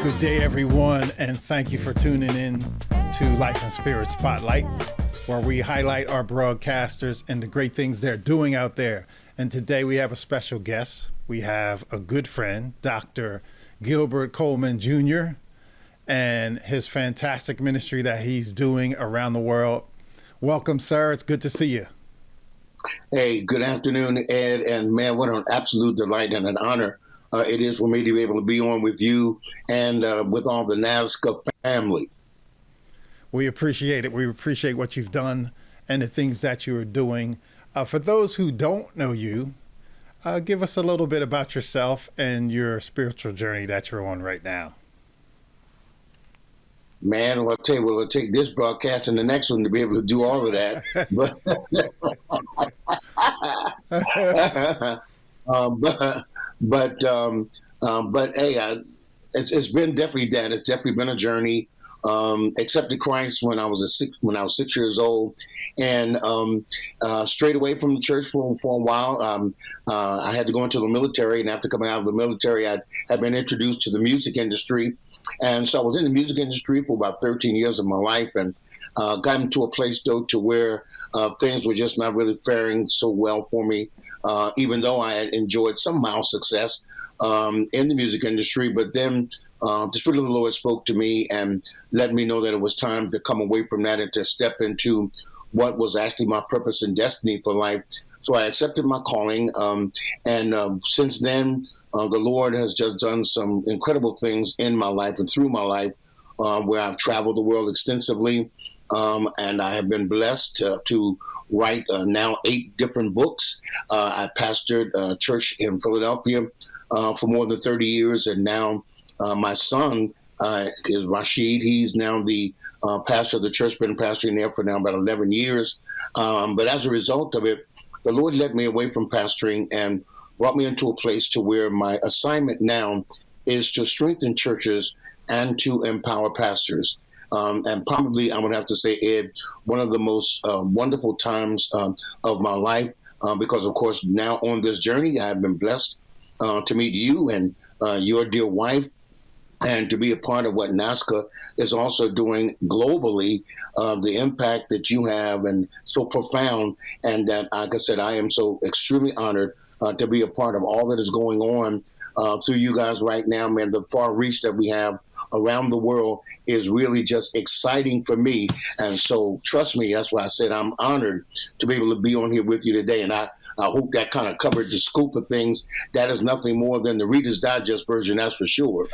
Good day, everyone, and thank you for tuning in to Life and Spirit Spotlight, where we highlight our broadcasters and the great things they're doing out there. And today we have a special guest. We have a good friend, Dr. Gilbert Coleman Jr., and his fantastic ministry that he's doing around the world. Welcome, sir. It's good to see you. Hey, good afternoon, Ed. And man, what an absolute delight and an honor it is for me to be able to be on with you and with all the NASCA family. We appreciate it. We appreciate what you've done and the things that you are doing. For those who don't know you, give us a little bit about yourself and your spiritual journey that you're on right now. Man, well, I'll tell you what, it'll take this broadcast and the next one to be able to do all of that. But hey, it's been definitely that. It's definitely been a journey. Accepted Christ when I was 6 years old, and strayed away from the church for a while. I had to go into the military, and after coming out of the military, I had been introduced to the music industry, and so I was in the music industry for about 13 years of my life, and got into a place though to where things were just not really faring so well for me, even though I had enjoyed some mild success in the music industry, but then. The Spirit of the Lord spoke to me and let me know that it was time to come away from that and to step into what was actually my purpose and destiny for life. So I accepted my calling, and since then, the Lord has just done some incredible things in my life and through my life, where I've traveled the world extensively, and I have been blessed to write now 8 different books. I pastored a church in Philadelphia for more than 30 years, and now my son is Rashid. He's now the pastor of the church, been pastoring there for now about 11 years. But as a result of it, the Lord led me away from pastoring and brought me into a place to where my assignment now is to strengthen churches and to empower pastors. And probably, I would have to say, Ed, one of the most wonderful times of my life, because, of course, now on this journey, I've been blessed to meet you and your dear wife, and to be a part of what NASCA is also doing globally, the impact that you have and so profound, and that, like I said, I am so extremely honored to be a part of all that is going on through you guys right now, man. The far reach that we have around the world is really just exciting for me. And so trust me, that's why I said I'm honored to be able to be on here with you today. And I hope that kind of covered the scoop of things. That is nothing more than the Reader's Digest version, that's for sure.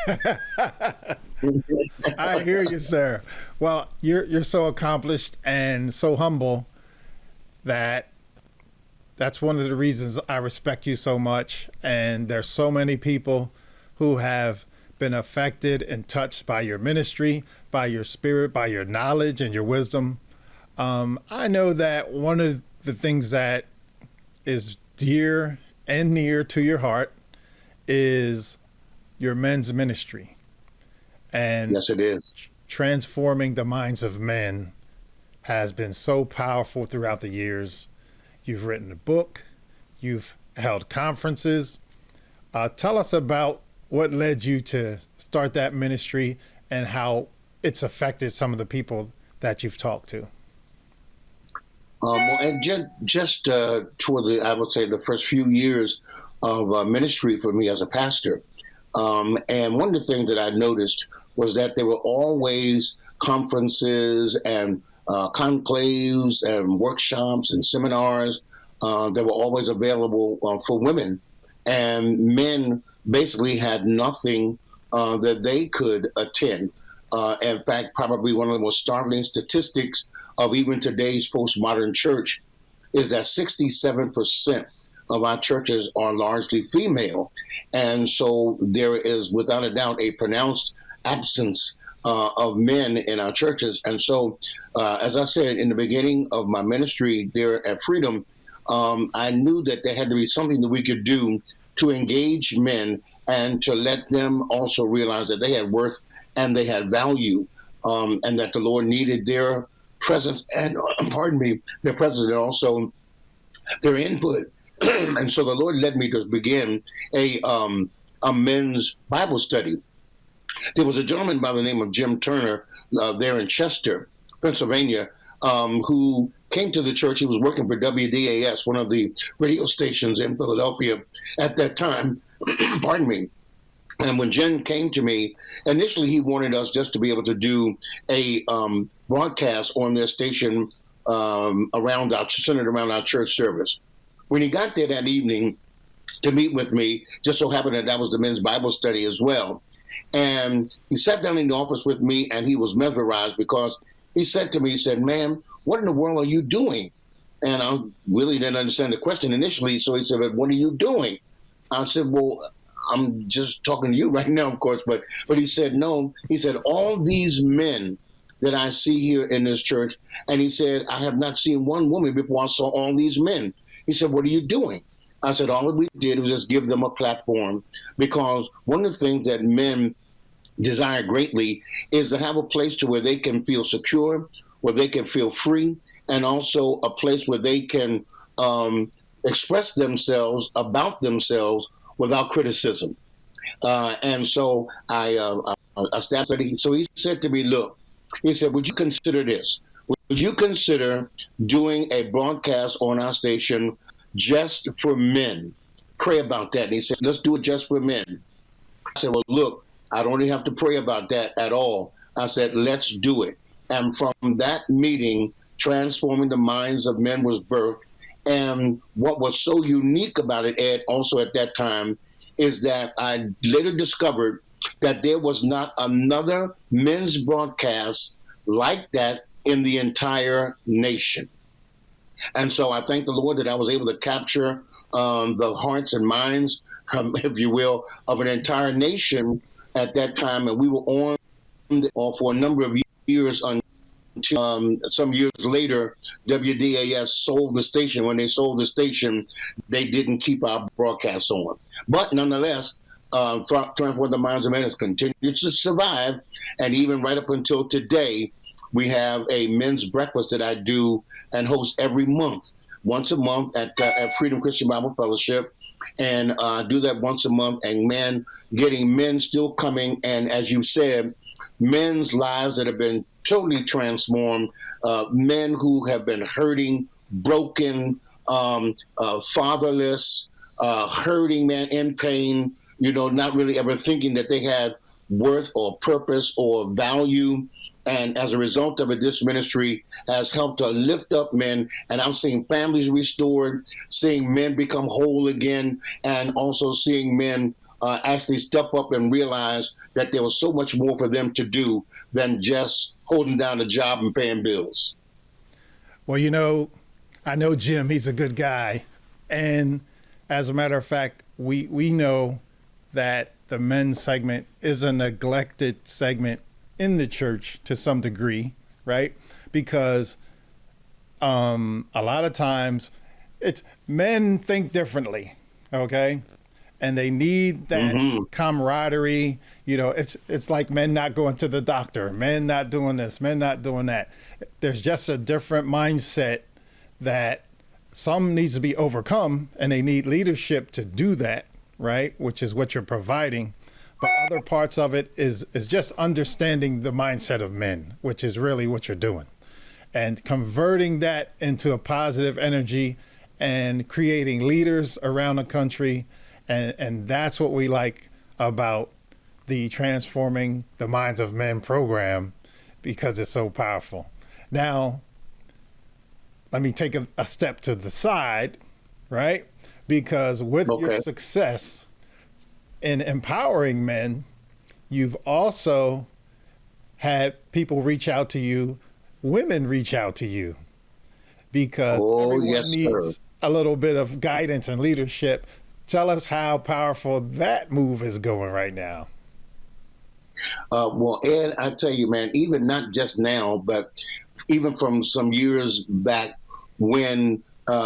I hear you, sir. Well, you're so accomplished and so humble that's one of the reasons I respect you so much. And there's so many people who have been affected and touched by your ministry, by your spirit, by your knowledge and your wisdom. I know that one of the things that is dear and near to your heart is your men's ministry. And yes, it is. Transforming the minds of men has been so powerful throughout the years. You've written a book, you've held conferences. Tell us about what led you to start that ministry and how it's affected some of the people that you've talked to. And just toward I would say, the first few years of ministry for me as a pastor. And one of the things that I noticed was that there were always conferences and conclaves and workshops and seminars that were always available for women. And men basically had nothing that they could attend. In fact, probably one of the most startling statistics of even today's postmodern church is that 67% of our churches are largely female. And so there is, without a doubt, a pronounced absence of men in our churches. And so, as I said in the beginning of my ministry there at Freedom, I knew that there had to be something that we could do to engage men and to let them also realize that they had worth and they had value, and that the Lord needed their presence and, their presence and also their input. And so the Lord led me to begin a men's Bible study. There was a gentleman by the name of Jim Turner there in Chester, Pennsylvania, who came to the church. He was working for WDAS, one of the radio stations in Philadelphia at that time. Pardon me. And when Jen came to me, initially he wanted us just to be able to do a broadcast on their station centered around our church service. When he got there that evening to meet with me, just so happened that was the men's Bible study as well. And he sat down in the office with me, and he was mesmerized because he said to me, he said, "Ma'am, what in the world are you doing?" And I really didn't understand the question initially. So he said, "What are you doing?" I said, "Well, I'm just talking to you right now, of course." But he said, "No." He said, "All these men that I see here in this church," and he said, "I have not seen one woman before I saw all these men." He said, "What are you doing?" I said, "All that we did was just give them a platform, because one of the things that men desire greatly is to have a place to where they can feel secure, where they can feel free, and also a place where they can express themselves about themselves without criticism." And so I established it. So he said to me, "Look," he said, "would you consider this? Would you consider doing a broadcast on our station just for men? Pray about that." And he said, "Let's do it just for men." I said, "Well, look, I don't even have to pray about that at all." I said, "Let's do it." And from that meeting, Transforming the Minds of Men was birthed. And what was so unique about it, Ed, also at that time, is that I later discovered that there was not another men's broadcast like that in the entire nation. And so I thank the Lord that I was able to capture the hearts and minds, if you will, of an entire nation at that time. And we were on for a number of years until some years later, WDAS sold the station. When they sold the station, they didn't keep our broadcasts on. But nonetheless, Transform the Minds of Men has continued to survive. And even right up until today, we have a men's breakfast that I do and host every month, once a month at Freedom Christian Bible Fellowship. And do that once a month. And man, getting men still coming. And as you said, men's lives that have been totally transformed, men who have been hurting, broken, fatherless, hurting, man, in pain, not really ever thinking that they had worth or purpose or value. And as a result of it, this ministry has helped to lift up men. And I'm seeing families restored, seeing men become whole again, and also seeing men actually step up and realize that there was so much more for them to do than just holding down a job and paying bills. Well, I know Jim, he's a good guy. And as a matter of fact, we know that the men's segment is a neglected segment in the church to some degree, right? Because a lot of times it's men think differently, okay? And they need that camaraderie. It's like men not going to the doctor, men not doing this, men not doing that. There's just a different mindset that some needs to be overcome, and they need leadership to do that, right? Which is what you're providing. But other parts of it is just understanding the mindset of men, which is really what you're doing, and converting that into a positive energy and creating leaders around the country. And that's what we like about the Transforming the Minds of Men program, because it's so powerful. Now, let me take a step to the side, right? Because with your success in empowering men, you've also had people reach out to you, women reach out to you, because everyone needs a little bit of guidance and leadership. Tell us how powerful that move is going right now. Well, Ed, I tell you, man, even not just now, but even from some years back when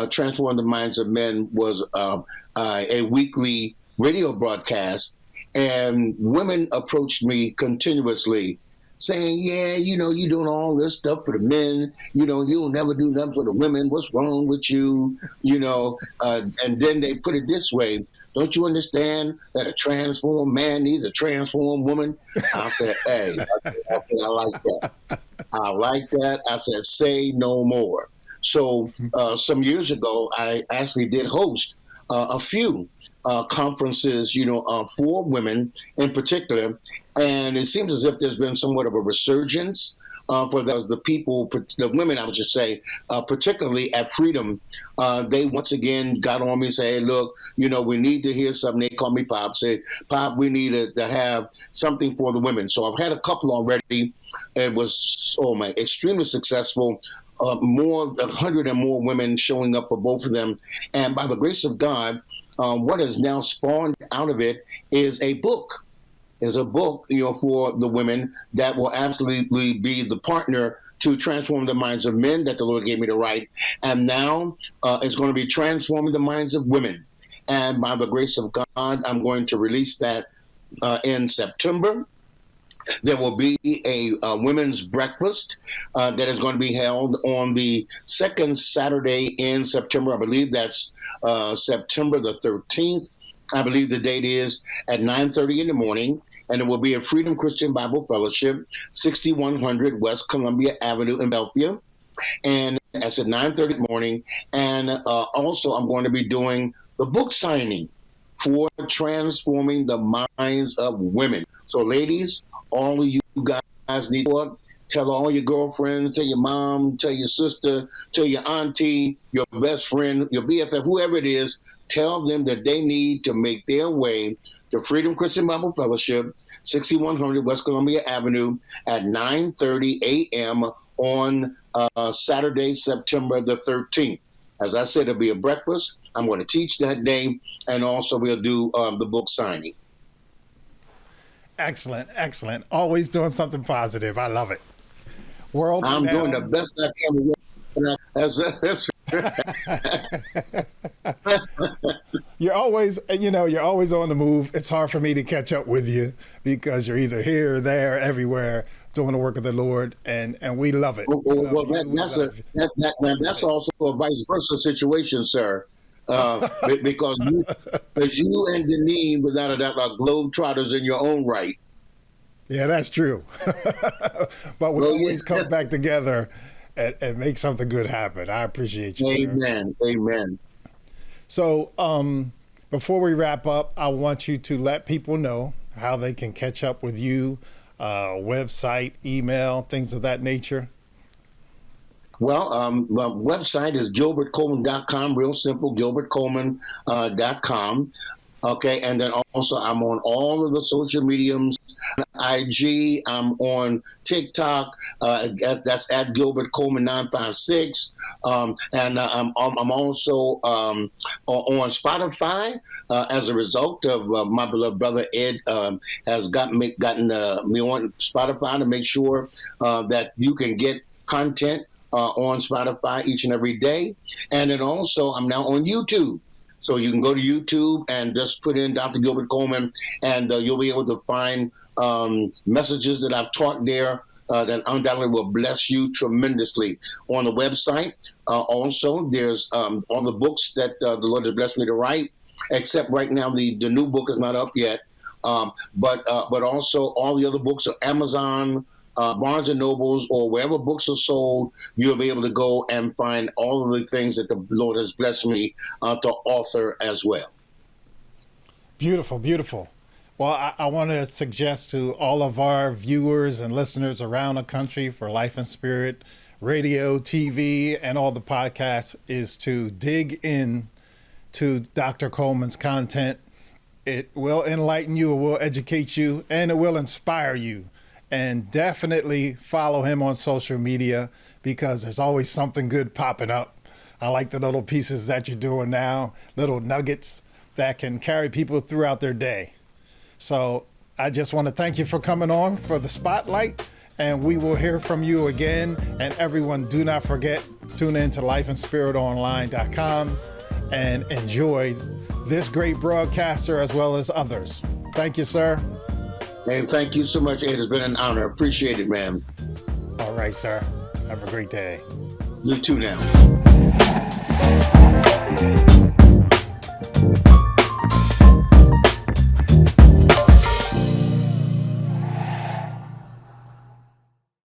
Transform the Minds of Men was a weekly radio broadcast, and women approached me continuously saying, "Yeah, you're doing all this stuff for the men. You'll never do nothing for the women. What's wrong with you?" And then they put it this way: don't you understand that a transformed man needs a transformed woman? I said, hey, I like that. I like that. I said, say no more. So some years ago, I actually did host a few conferences, for women in particular. And it seems as if there's been somewhat of a resurgence for the people, the women, I would just say, particularly at Freedom. They once again got on me and say, hey, look, we need to hear something. They call me Pop, say, Pop, we need to have something for the women. So I've had a couple already. It was, extremely successful. More than 100 and more women showing up for both of them. And by the grace of God, what has now spawned out of it is a book. Is a book, for the women that will absolutely be the partner to transform the minds of men that the Lord gave me to write. And now it's going to be transforming the minds of women. And by the grace of God, I'm going to release that in September. There will be a women's breakfast that is going to be held on the second Saturday in September. I believe that's September the 13th. I believe the date is at 9:30 in the morning. And it will be at Freedom Christian Bible Fellowship, 6100 West Columbia Avenue in Belfia. And that's at 9:30 in the morning. And also I'm going to be doing the book signing for Transforming the Minds of Women. So ladies, all of you guys need to tell all your girlfriends, tell your mom, tell your sister, tell your auntie, your best friend, your BFF, whoever it is, tell them that they need to make their way to Freedom Christian Bible Fellowship, 6100 West Columbia Avenue at 9:30 a.m. on Saturday, September the 13th. As I said, it'll be a breakfast. I'm going to teach that day, and also we'll do the book signing. Excellent, excellent. Always doing something positive. I love it. World, I'm doing the best I can. You're always on the move. It's hard for me to catch up with you because you're either here, there, everywhere, doing the work of the Lord, and we love it. Well, that's also a vice versa situation, sir. Because you and Deneen, without a doubt, are globetrotters in your own right. Yeah, that's true. But we always come back together and make something good happen. I appreciate you. Amen. Sir. Amen. So before we wrap up, I want you to let people know how they can catch up with you, website, email, things of that nature. Well, my website is gilbertcoleman.com, real simple, gilbertcoleman.com. Okay, and then also I'm on all of the social mediums, IG, I'm on TikTok, that's at Gilbert Coleman 956, and I'm also on Spotify as a result of my beloved brother Ed has gotten me on Spotify to make sure that you can get content on Spotify each and every day. And then also I'm now on YouTube. So you can go to YouTube and just put in Dr. Gilbert Coleman, and you'll be able to find messages that I've taught there that undoubtedly will bless you tremendously. On the website, also, there's all the books that the Lord has blessed me to write, except right now the new book is not up yet. But also all the other books are Amazon, Barnes and Nobles, or wherever books are sold, you'll be able to go and find all of the things that the Lord has blessed me to author as well. Beautiful, beautiful. Well, I want to suggest to all of our viewers and listeners around the country for Life and Spirit radio, TV, and all the podcasts is to dig in to Dr. Coleman's content. It will enlighten you, it will educate you, and it will inspire you. And definitely follow him on social media because there's always something good popping up. I like the little pieces that you're doing now, little nuggets that can carry people throughout their day. So I just want to thank you for coming on for the spotlight, and we will hear from you again. And everyone, do not forget, tune in to lifeandspiritonline.com and enjoy this great broadcaster as well as others. Thank you, sir. Hey, thank you so much. It has been an honor. Appreciate it, man. All right, sir. Have a great day. You too now.